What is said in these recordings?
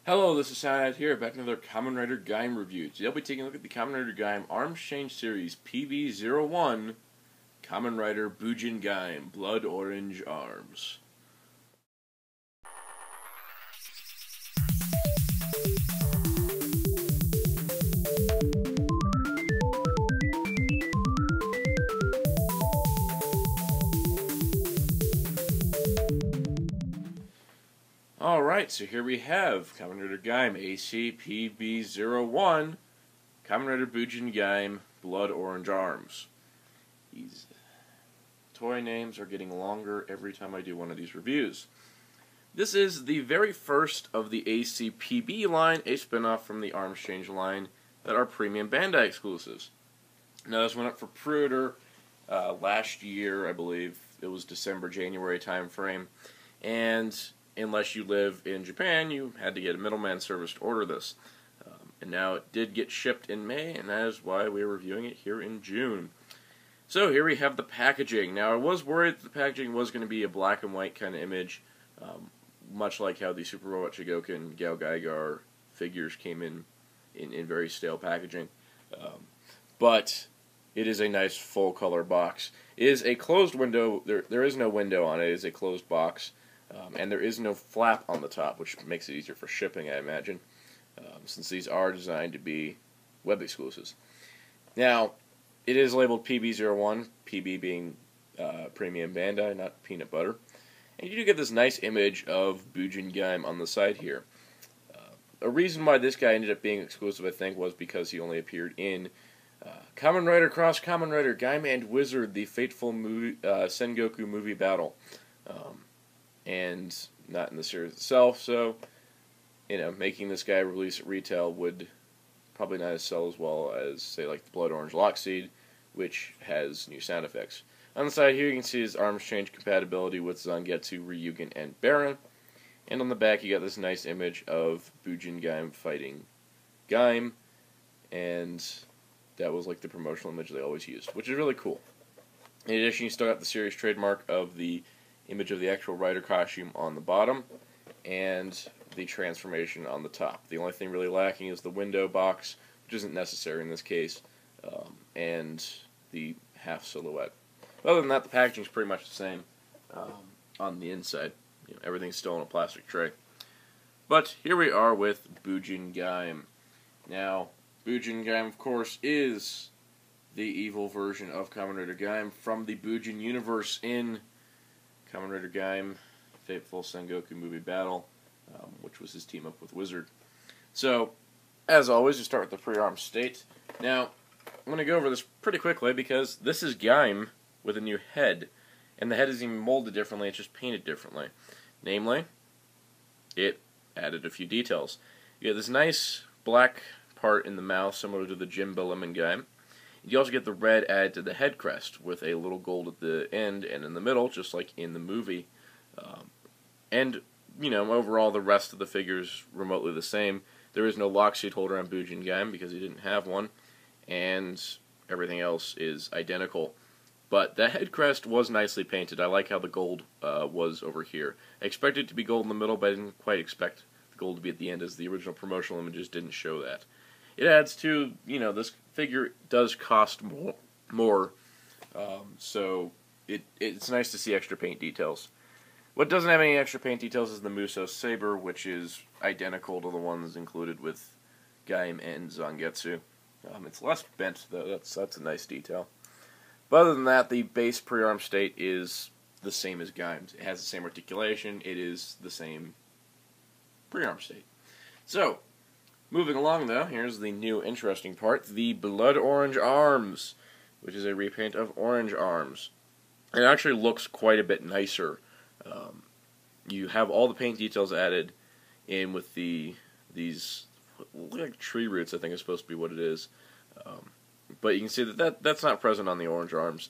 Hello, this is Soundout here, back with another Kamen Rider Gaim review. Today I'll be taking a look at the Kamen Rider Gaim Arms Change Series PB01 Kamen Rider Bujin Gaim Blood Orange Arms. Alright, so here we have Kamen Rider Gaim ACPB01 Kamen Rider Bujin Gaim Blood Orange Arms. These toy names are getting longer every time I do one of these reviews. This is the very first of the ACPB line, a spin-off from the Arms Change line, that are Premium Bandai exclusives. Now this went up for pre-order last year, I believe. It was December, January time frame, and unless you live in Japan, you had to get a middleman service to order this. And now it did get shipped in May, and that is why we're reviewing it here in June. So here we have the packaging. Now I was worried that the packaging was going to be a black and white kind of image, much like how the Super Robot Shigoku and Gao Gaigar figures came in very stale packaging. But it is a nice full color box. It is a closed window. There is no window on it. It is a closed box. And there is no flap on the top, which makes it easier for shipping, I imagine, since these are designed to be web exclusives. Now, it is labeled PB01, PB being Premium Bandai, not peanut butter. And you do get this nice image of Bujin Gaim on the side here. A reason why this guy ended up being exclusive, I think, was because he only appeared in Kamen Rider Cross Kamen Rider Gaim and Wizard, the fateful Sengoku movie battle. And not in the series itself, so, making this guy release at retail would probably not sell as well as, say, like the Blood Orange Lockseed, which has new sound effects. On the side here, you can see his arms change compatibility with Zangetsu, Ryugen, and Baron. And on the back, you got this nice image of Bujin Gaim fighting Gaim, and that was like the promotional image they always used, which is really cool. In addition, you still got the series trademark of the image of the actual rider costume on the bottom, and the transformation on the top. The only thing really lacking is the window box, which isn't necessary in this case, and the half silhouette. Other than that, the packaging is pretty much the same on the inside. Everything's still in a plastic tray. But here we are with Bujin Gaim. Now, Bujin Gaim, of course, is the evil version of Kamen Rider Gaim from the Bujin universe in Kamen Rider Gaim, Fateful Sengoku movie battle, which was his team up with Wizard. So, as always, you start with the pre-arm state. Now, I'm going to go over this pretty quickly because this is Gaim with a new head, and the head is even molded differently, it's just painted differently. Namely, it added a few details. You have this nice black part in the mouth, similar to the Jim Lemon Gaim. You also get the red added to the head crest with a little gold at the end and in the middle, just like in the movie. And, overall the rest of the figure is remotely the same. There is no lock seat holder on Bujin Gaim because he didn't have one, and everything else is identical. But the head crest was nicely painted. I like how the gold was over here. I expected it to be gold in the middle, but I didn't quite expect the gold to be at the end, as the original promotional images didn't show that. It adds to, this figure does cost more, so it's nice to see extra paint details. What doesn't have any extra paint details is the Muso Saber, which is identical to the ones included with Gaim and Zangetsu. It's less bent, though. That's a nice detail. But other than that, the base pre-arm state is the same as Gaim's. It has the same articulation. It is the same pre-arm state. So, moving along, though, here's the new interesting part, the Blood Orange Arms, which is a repaint of Orange Arms. It actually looks quite a bit nicer. You have all the paint details added in with these like tree roots, I think is supposed to be what it is. But you can see that's not present on the Orange Arms.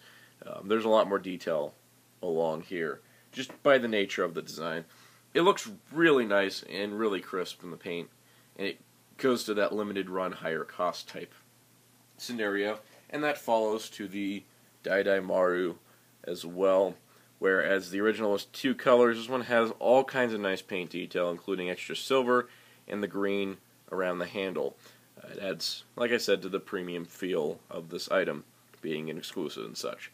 There's a lot more detail along here, just by the nature of the design. It looks really nice and really crisp in the paint, and it goes to that limited run, higher cost type scenario, and that follows to the Dai Maru as well, whereas the original was two colors. This one has all kinds of nice paint detail, including extra silver and the green around the handle. It adds, like I said, to the premium feel of this item, being an exclusive and such.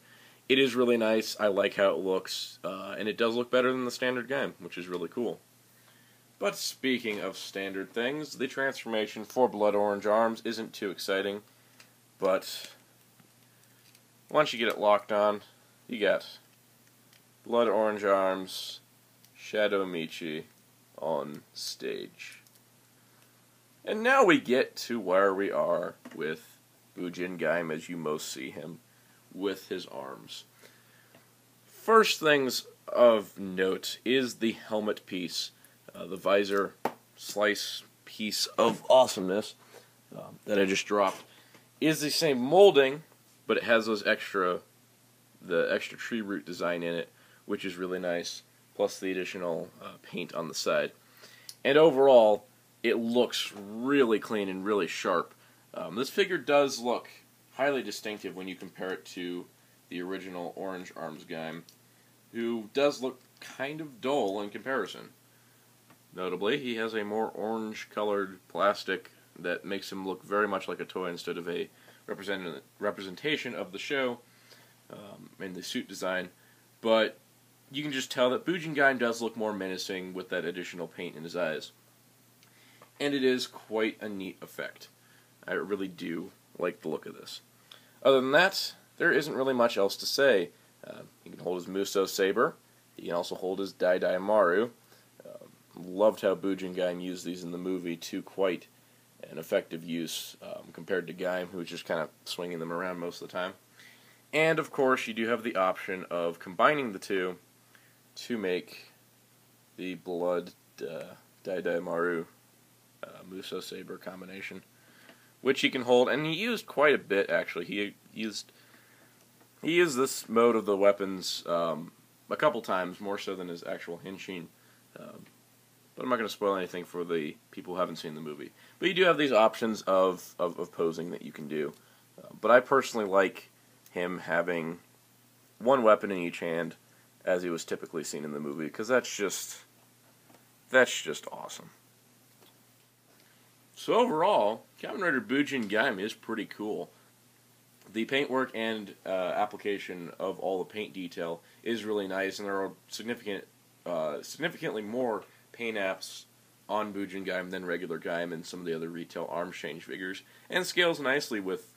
It is really nice. I like how it looks, and it does look better than the standard Gaim, which is really cool. But speaking of standard things, the transformation for Blood Orange Arms isn't too exciting, but once you get it locked on, you get Blood Orange Arms, Shadow Michi on stage. And now we get to where we are with Bujin Gaim as you most see him, with his arms. First things of note is the helmet piece, the visor slice piece of awesomeness that I just dropped. Is the same molding, but it has those extra tree root design in it, which is really nice, plus the additional paint on the side. And overall, it looks really clean and really sharp. This figure does look highly distinctive when you compare it to the original Orange Arms Gaim, who does look kind of dull in comparison. Notably, he has a more orange-colored plastic that makes him look very much like a toy instead of a representation of the show and the suit design. But you can just tell that Bujin Gaim does look more menacing with that additional paint in his eyes. And it is quite a neat effect. I really do like the look of this. Other than that, there isn't really much else to say. He can hold his Muso Saber. He can also hold his Dai Dai Maru. Loved how Bujin Gaim used these in the movie to quite an effective use compared to Gaim, who was just kind of swinging them around most of the time. And of course, you do have the option of combining the two to make the Blood Dai Dai Maru Muso Saber combination, which he can hold, and he used quite a bit actually. He used this mode of the weapons a couple times, more so than his actual Henshin. But I'm not going to spoil anything for the people who haven't seen the movie. But you do have these options of posing that you can do. But I personally like him having one weapon in each hand, as he was typically seen in the movie, because that's just awesome. So overall, Kamen Rider Bujin Gaim is pretty cool. The paintwork and application of all the paint detail is really nice, and there are significantly more paint apps on Bujin Gaim than regular Gaim and some of the other retail arms change figures, and scales nicely with,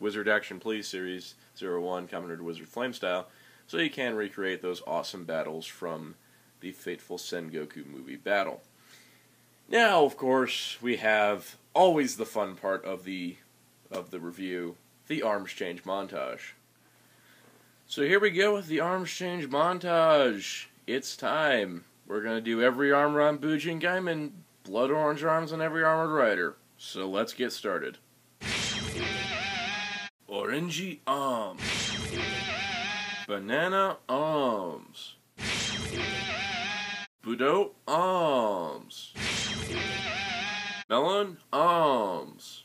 Wizard Action Please Series 01 Kamen Rider Wizard Flame style, so you can recreate those awesome battles from the Fateful Sengoku movie battle. Now, of course, we have always the fun part of the review, the arms change montage. So here we go with the arms change montage. It's time. We're going to do every armor on Bujin Gaim and Blood Orange Arms on every Armored Rider. So let's get started. Orangey Arms. Banana Arms. Budou Arms. Melon Arms.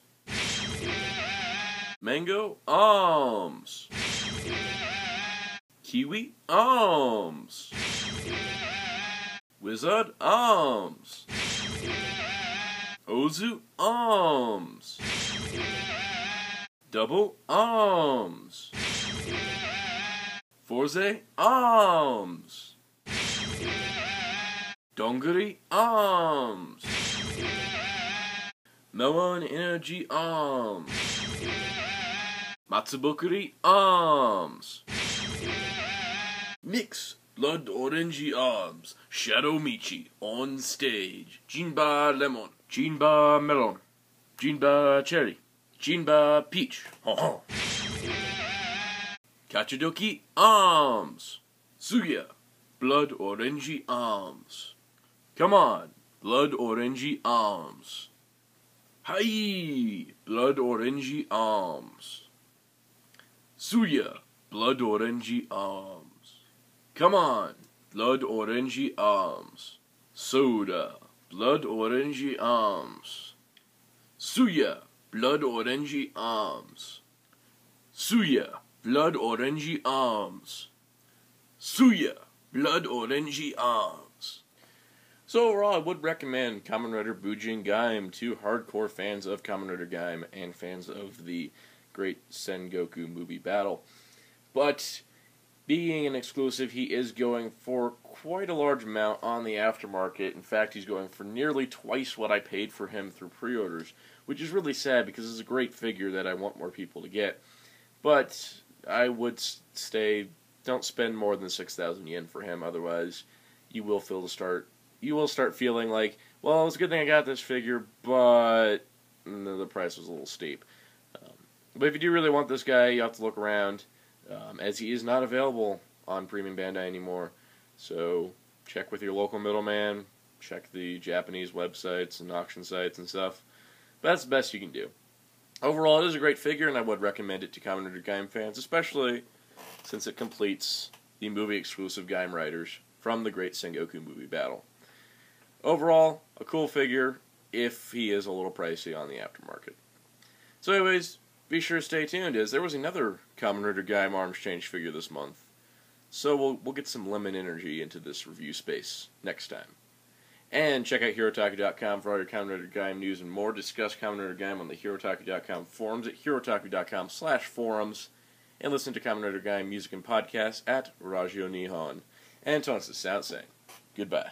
Mango Arms. Kiwi Arms. Wizard Arms. Ozu Arms. Double Arms. Fourze Arms. Donguri Arms. Melon Energy Arms. Matsubokuri Arms. Mix Blood Orangey Arms. Shadow Michi on stage. Jinba Lemon. Jinba Melon. Jinba Cherry. Jinba Peach. Kachidoki Arms. Suya. Blood Orangey Arms. Come on, Blood Orangey Arms. Hi, Blood Orangey Arms. Suya, Blood Orangey Arms. Come on, Blood Orangey Arms. Soda, Blood Orangey Arms. Suya, Blood Orangey Arms. Suya, Blood Orangey Arms. Suya, Blood Orangey Arms. So overall, I would recommend Kamen Rider Bujin Gaim to hardcore fans of Kamen Rider Gaim and fans of the great Sengoku movie battle. But being an exclusive, he is going for quite a large amount on the aftermarket. In fact, he's going for nearly twice what I paid for him through pre-orders, which is really sad because it's a great figure that I want more people to get. But I would stay, don't spend more than 6,000 yen for him, otherwise you will start feeling like, well, it's a good thing I got this figure, but the price was a little steep. But if you do really want this guy, you have to look around, as he is not available on Premium Bandai anymore. So check with your local middleman, check the Japanese websites and auction sites and stuff. But that's the best you can do. Overall, it is a great figure, and I would recommend it to Kamen Rider Gaim fans, especially since it completes the movie-exclusive Gaim Riders from the great Sengoku movie battle. Overall, a cool figure, if he is a little pricey on the aftermarket. So anyways, be sure to stay tuned, as there was another Kamen Rider Gaim Arms Change figure this month. So we'll get some lemon energy into this review space next time. And check out Hirotaku.com for all your Kamen Rider Gaim news and more. Discuss Kamen Rider Gaim on the Hirotaku.com forums at hirotaku.com/forums. And listen to Kamen Rider Gaim music and podcasts at Radio Nihon. And Thomas the Sound saying goodbye.